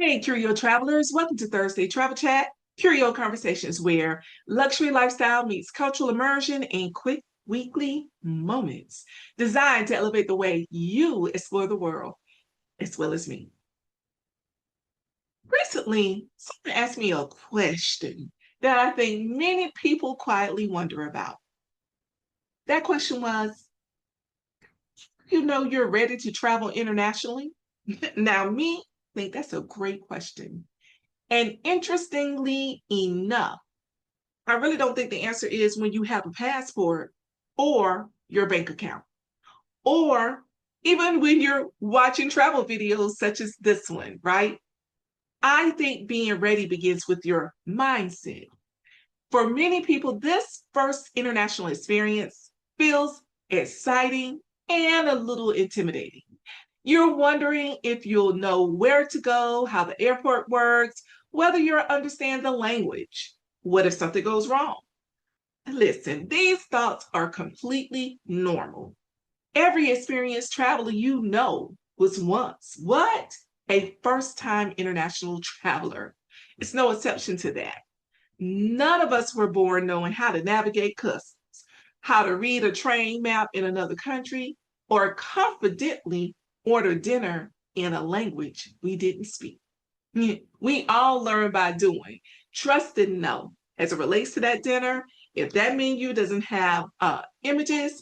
Hey, Curio travelers, welcome to Thursday Travel Chat, Curio Conversations, where luxury lifestyle meets cultural immersion in quick weekly moments designed to elevate the way you explore the world as well as me. Recently, someone asked me a question that I think many people quietly wonder about. That question was, you're ready to travel internationally? Now, me, think that's a great question. And interestingly enough, I really don't think the answer is when you have a passport or your bank account, or even when you're watching travel videos such as this one, right? I think being ready begins with your mindset. For many people, this first international experience feels exciting and a little intimidating. You're wondering if you'll know where to go, how the airport works, whether you understand the language. What if something goes wrong? Listen, these thoughts are completely normal. Every experienced traveler you know was once what? A first time international traveler. It's no exception to that. None of us were born knowing how to navigate customs, how to read a train map in another country, or confidently order dinner in a language we didn't speak. We all learn by doing. Trust and know. As it relates to that dinner, if that menu doesn't have images,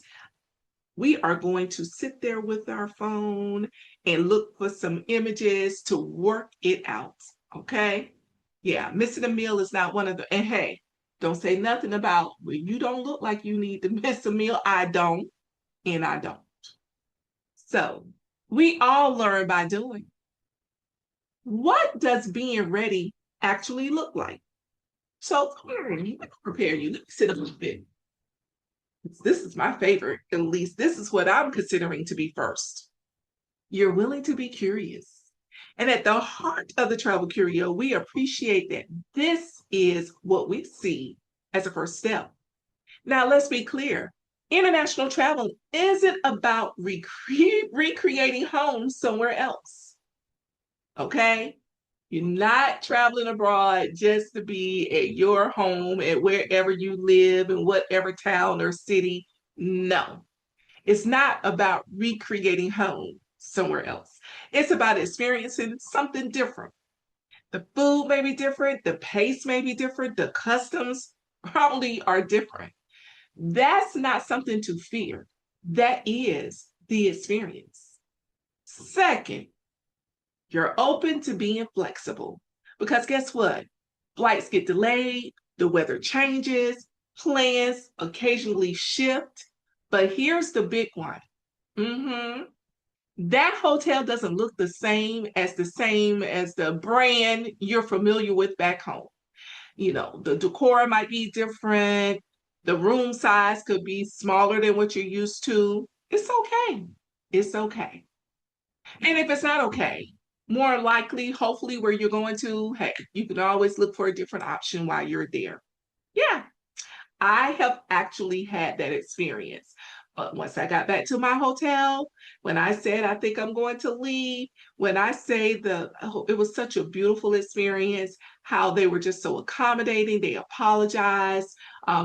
we are going to sit there with our phone and look for some images to work it out. Okay? Yeah, missing a meal is not one of the, and hey, don't say nothing about, well, you don't look like you need to miss a meal. I don't, and I don't. So we all learn by doing. What does being ready actually look like? So let me prepare you. Let me sit up a bit. This is my favorite. At least this is what I'm considering to be first. You're willing to be curious. And at the heart of the Travel Curio, we appreciate that this is what we see as a first step. Now, let's be clear. International travel isn't about recreating homes somewhere else. Okay? You're not traveling abroad just to be at your home, at wherever you live, in whatever town or city. No, it's not about recreating home somewhere else. It's about experiencing something different. The food may be different, the pace may be different, the customs probably are different. That's not something to fear. That is the experience. Second, you're open to being flexible because guess what? Flights get delayed, the weather changes, plans occasionally shift. But here's the big one. Mhm. That hotel doesn't look the same as the brand you're familiar with back home. The decor might be different, the room size could be smaller than what you're used to. It's okay. It's okay. And if it's not okay, more likely, hopefully, where you're going to, hey, you can always look for a different option while you're there. Yeah, I have actually had that experience. But once I got back to my hotel, when I said I think I'm going to leave, when I say it was such a beautiful experience, how they were just so accommodating, they apologized,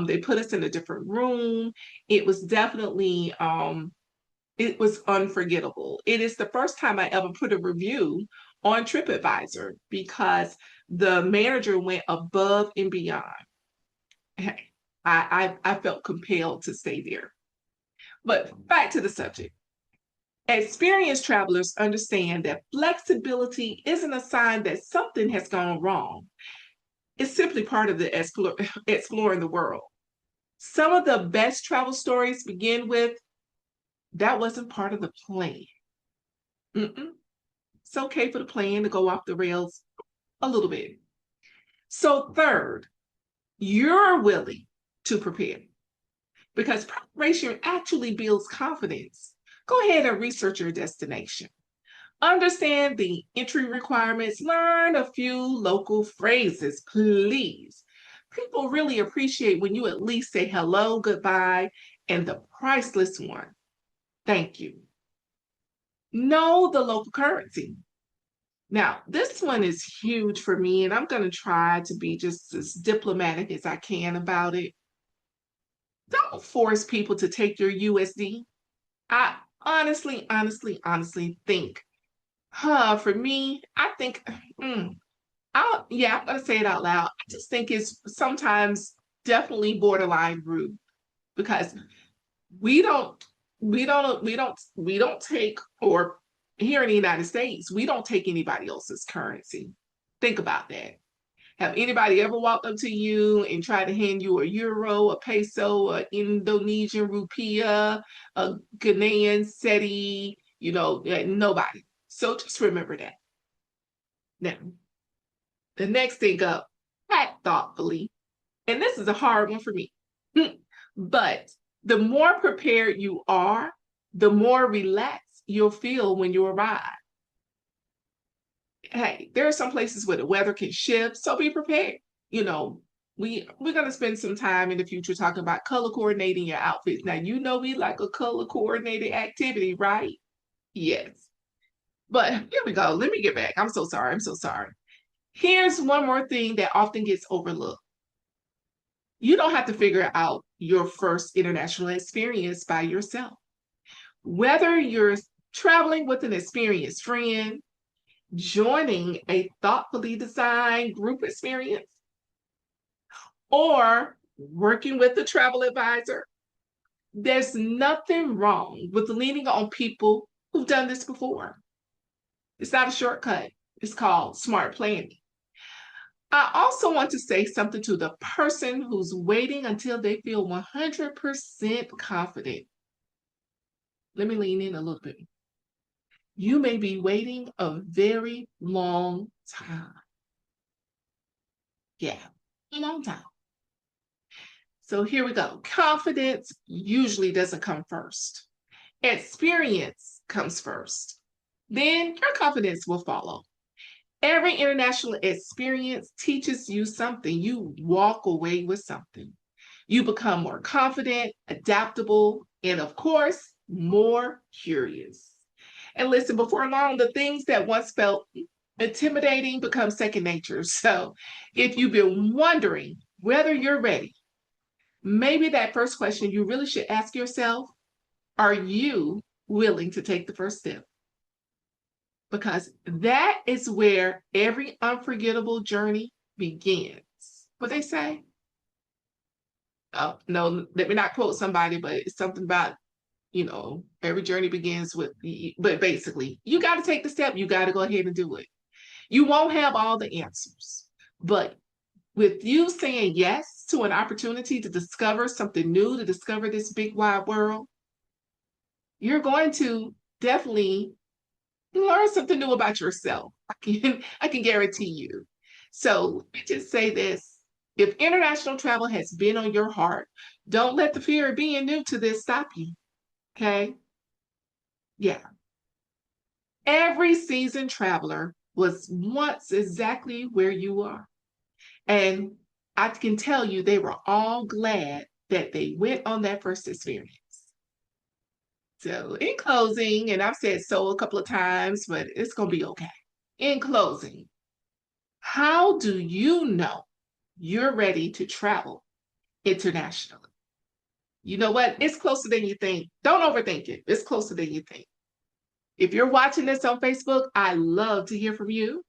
they put us in a different room. It was definitely it was unforgettable. It is the first time I ever put a review on TripAdvisor because the manager went above and beyond. Hey, I felt compelled to stay there. But back to the subject. Experienced travelers understand that flexibility isn't a sign that something has gone wrong. It's simply part of the exploring the world. Some of the best travel stories begin with that wasn't part of the plan. Mm-mm. It's okay for the plan to go off the rails a little bit. So, third, you're willing to prepare because preparation actually builds confidence. Go ahead and research your destination. Understand the entry requirements. Learn a few local phrases, please. People really appreciate when you at least say hello, goodbye, and the priceless one, thank you. Know the local currency. Now, this one is huge for me, and I'm going to try to be just as diplomatic as I can about it. Don't force people to take your USD. I honestly think, for me, I think, mm, I'm going to say it out loud. I just think it's sometimes definitely borderline rude because we don't, we don't take, or here in the United States, we don't take anybody else's currency. Think about that. Have anybody ever walked up to you and tried to hand you a euro, a peso, a Indonesian rupiah, a Ghanaian cedi? Nobody. So just remember that. Now, the next thing up, act thoughtfully. And this is a hard one for me. But the more prepared you are, the more relaxed you'll feel when you arrive. Hey, there are some places where the weather can shift, so be prepared. You know, we're gonna spend some time in the future talking about color coordinating your outfits. Now, we like a color coordinated activity, right? Yes. But here we go. Let me get back. I'm so sorry. I'm so sorry. Here's one more thing that often gets overlooked. You don't have to figure out your first international experience by yourself. Whether you're traveling with an experienced friend, joining a thoughtfully designed group experience, or working with a travel advisor, there's nothing wrong with leaning on people who've done this before. It's not a shortcut, it's called smart planning. I also want to say something to the person who's waiting until they feel 100% confident. Let me lean in a little bit. You may be waiting a very long time. Yeah, a long time. So here we go. Confidence usually doesn't come first. Experience comes first. Then your confidence will follow. Every international experience teaches you something. You walk away with something. You become more confident, adaptable, and of course, more curious. And listen, before long, the things that once felt intimidating become second nature. So if you've been wondering whether you're ready, maybe that first question you really should ask yourself, are you willing to take the first step? Because that is where every unforgettable journey begins. What they say? Oh, no, let me not quote somebody, but it's something about, every journey begins with, but basically, you got to take the step. You got to go ahead and do it. You won't have all the answers, but with you saying yes to an opportunity to discover something new, to discover this big wide world, you're going to definitely learn something new about yourself. I can guarantee you. So let me just say this. If international travel has been on your heart, don't let the fear of being new to this stop you. Okay? Yeah. Every seasoned traveler was once exactly where you are. And I can tell you they were all glad that they went on that first experience. So, in closing, and I've said so a couple of times, but it's going to be okay. In closing, how do you know you're ready to travel internationally? You know what? It's closer than you think. Don't overthink it. It's closer than you think. If you're watching this on Facebook, I love to hear from you.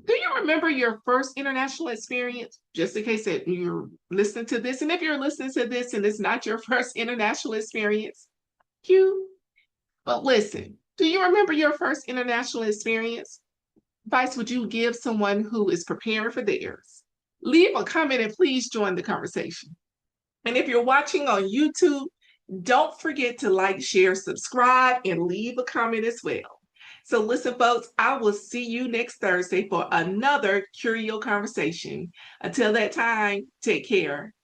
Do you remember your first international experience? Just in case that you're listening to this, and if you're listening to this and it's not your first international experience, you. But listen, do you remember your first international experience? Advice would you give someone who is preparing for theirs? Leave a comment and please join the conversation. And if you're watching on YouTube, don't forget to like, share, subscribe, and leave a comment as well. So listen, folks, I will see you next Thursday for another Curio Conversation. Until that time, take care.